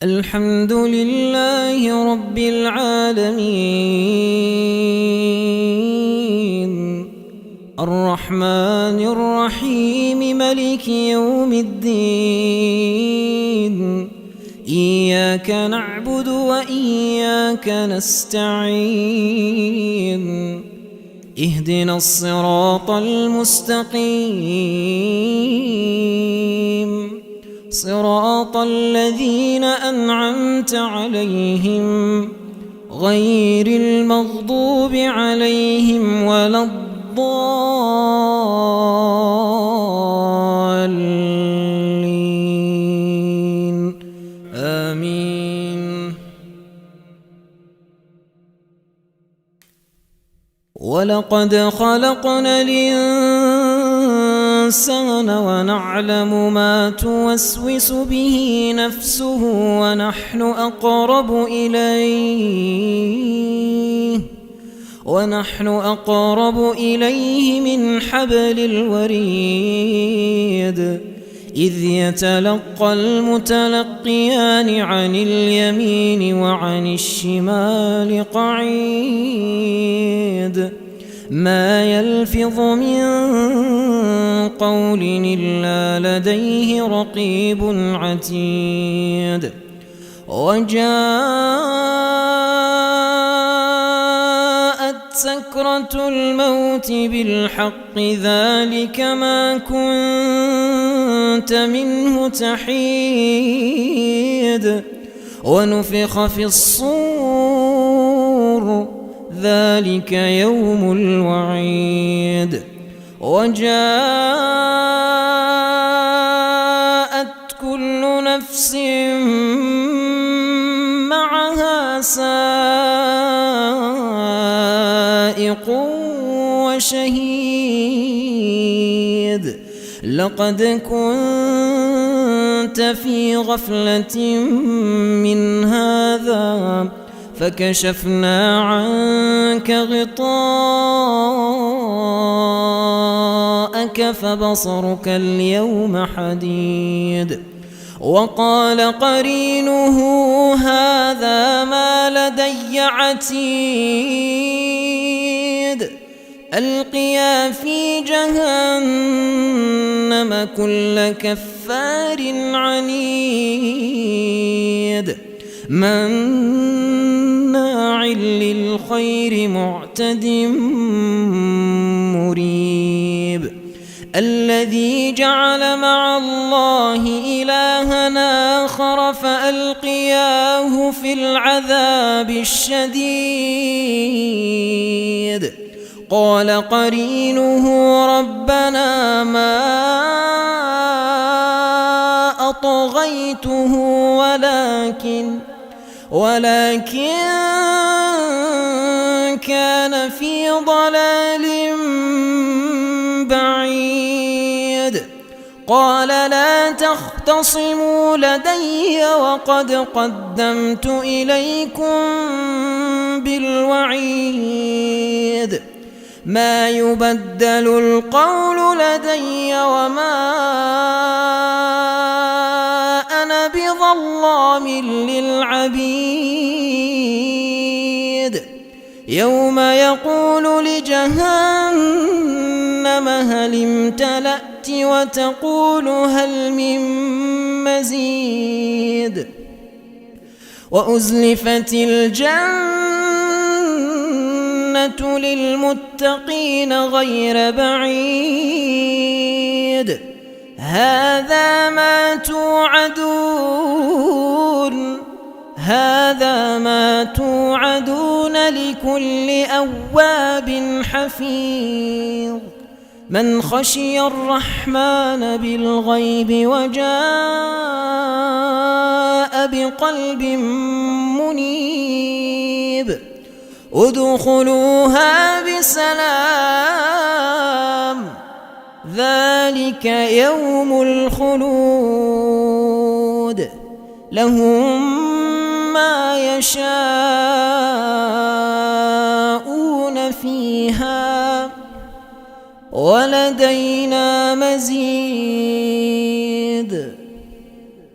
الحمد لله رب العالمين الرحمن الرحيم ملك يوم الدين إياك نعبد وإياك نستعين اهدنا الصراط المستقيم صراط الذين أنعمت عليهم غير المغضوب عليهم ولا الضالين آمين. ولقد خلقنا الإنسان ونعلم ما توسوس به نفسه ونحن أقرب إليه من حبل الوريد إذ يتلقى المتلقيان عن اليمين وعن الشمال قعيد ما يلفظ من قول إلا لديه رقيب عتيد. وجاءت سكرة الموت بالحق ذلك ما كنت منه تحيد ونفخ في الصور ذلك يوم الوعيد. وجاءت كل نفس معها سائق وشهيد لقد كنت في غفلة من هذا فكشفنا عنك غطاءك فبصرك اليوم حديد. وقال قرينه هذا ما لدي عتيد ألقيا في جهنم كل كفار عنيد مناع للخير معتد مريب الذي جعل مع الله إلها آخر فألقياه في العذاب الشديد. قال قرينه ربنا ما أطغيته ولكن كان في ضلال بعيد. قال لا تختصموا لدي وقد قدمت إليكم بالوعيد ما يبدل القول لدي وما أنا بظلام للعبيد. يوم يقول لجهنم هل امتلأت وتقول هل من مزيد. وأزلفت الجنة للمتقين غير بعيد هذا ما توعدون لكل أواب حفيظ من خشي الرحمن بالغيب وجاء بقلب منيب. ادخلوها بسلام ذلك يوم الخلود لهم ما يشاءون فيها ولدينا مزيد.